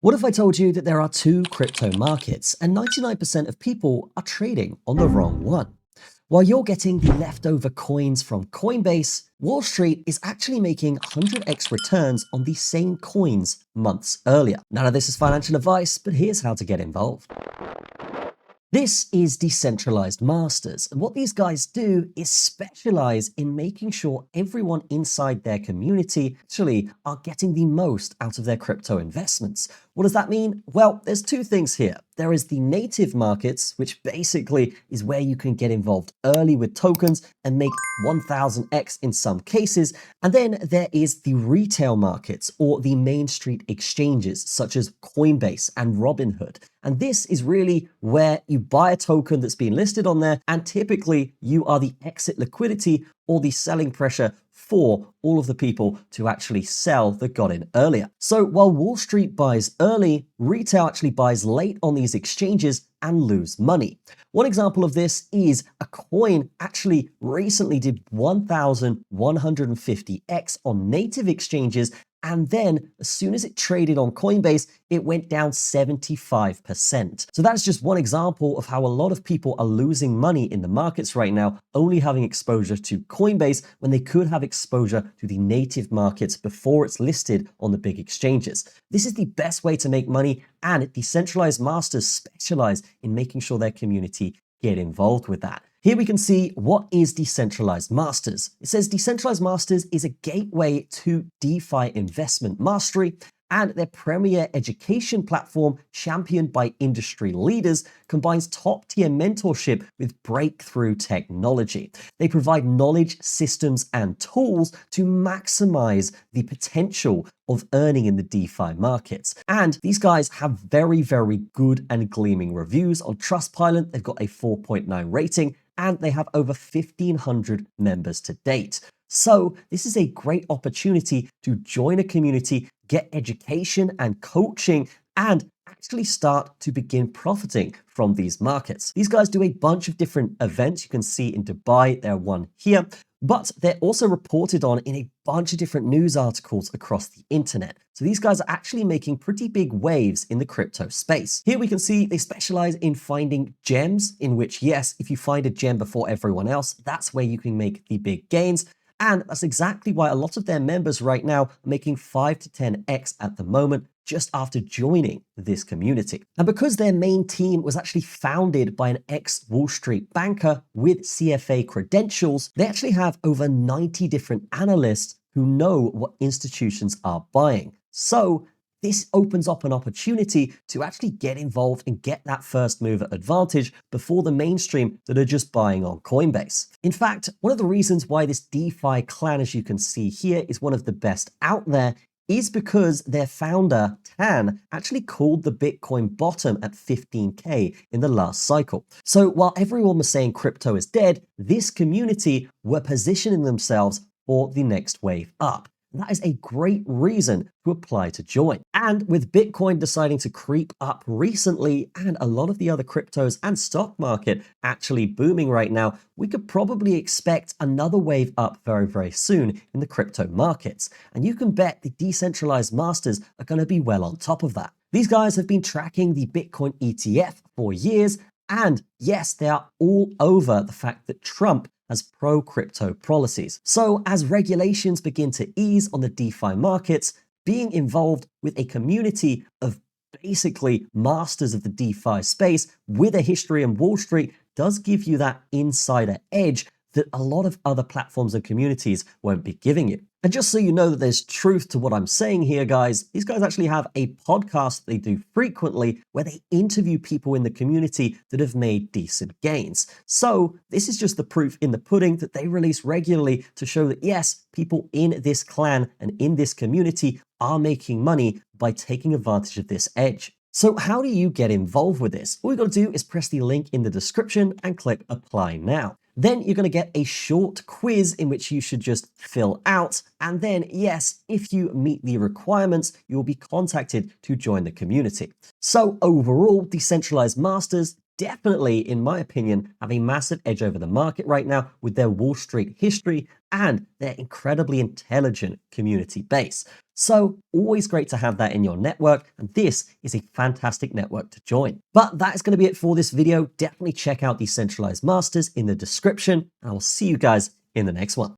What if I told you that there are two crypto markets and 99% of people are trading on the wrong one? While you're getting the leftover coins from Coinbase, Wall Street is actually making 100x returns on the same coins months earlier. None of this is financial advice, but here's how to get involved. This is Decentralized Masters, and what these guys do is specialize in making sure everyone inside their community actually are getting the most out of their crypto investments. What does that mean? Well, there's two things here. There is the native markets, which basically is where you can get involved early with tokens and make 1000x in some cases. And then there is the retail markets or the main street exchanges such as Coinbase and Robinhood. And this is really where you buy a token that's been listed on there, and typically you are the exit liquidity or the selling pressure for all of the people to actually sell that got in earlier. So while Wall Street buys early, retail actually buys late on these exchanges and lose money. One example of this is a coin actually recently did 1,150x on native exchanges, and then as soon as it traded on Coinbase, it went down 75%. So that's just one example of how a lot of people are losing money in the markets right now, only having exposure to Coinbase when they could have exposure to the native markets before it's listed on the big exchanges. This is the best way to make money, and Decentralized Masters specialize in making sure their community get involved with that. Here we can see what is Decentralized Masters. It says Decentralized Masters is a gateway to DeFi investment mastery, and their premier education platform, championed by industry leaders, combines top-tier mentorship with breakthrough technology. They provide knowledge, systems, and tools to maximize the potential of earning in the DeFi markets. And these guys have very, very good and gleaming reviews on Trustpilot. They've got a 4.9 rating, and they have over 1,500 members to date. So this is a great opportunity to join a community, get education and coaching, and actually start to begin profiting from these markets. These guys do a bunch of different events. You can see in Dubai, there are one here, but they're also reported on in a bunch of different news articles across the internet. So these guys are actually making pretty big waves in the crypto space. Here we can see they specialize in finding gems, in which, yes, if you find a gem before everyone else, that's where you can make the big gains. And that's exactly why a lot of their members right now are making 5 to 10x at the moment, just after joining this community. And because their main team was actually founded by an ex-Wall Street banker with CFA credentials, they actually have over 90 different analysts who know what institutions are buying. So this opens up an opportunity to actually get involved and get that first mover advantage before the mainstream that are just buying on Coinbase. In fact, one of the reasons why this DeFi clan, as you can see here, is one of the best out there is because their founder, Tan, actually called the Bitcoin bottom at 15K in the last cycle. So while everyone was saying crypto is dead, this community were positioning themselves for the next wave up. That is a great reason to apply to join. And with Bitcoin deciding to creep up recently and a lot of the other cryptos and stock market actually booming right now, we could probably expect another wave up very, very soon in the crypto markets. And you can bet the Decentralized Masters are going to be well on top of that. These guys have been tracking the Bitcoin ETF for years. And yes, they are all over the fact that Trump as pro-crypto policies. So as regulations begin to ease on the DeFi markets, being involved with a community of basically masters of the DeFi space with a history in Wall Street does give you that insider edge that a lot of other platforms and communities won't be giving you. And just so you know that there's truth to what I'm saying here, guys, these guys actually have a podcast they do frequently where they interview people in the community that have made decent gains. So this is just the proof in the pudding that they release regularly to show that, yes, people in this clan and in this community are making money by taking advantage of this edge. So how do you get involved with this? All you got to do is press the link in the description and click apply now. Then you're going to get a short quiz in which you should just fill out. And then, yes, if you meet the requirements, you'll be contacted to join the community. So overall, Decentralized Masters definitely, in my opinion, have a massive edge over the market right now with their Wall Street history and their incredibly intelligent community base. So always great to have that in your network, and this is a fantastic network to join. But that is going to be it for this video. Definitely check out Decentralized Masters in the description, and I will see you guys in the next one.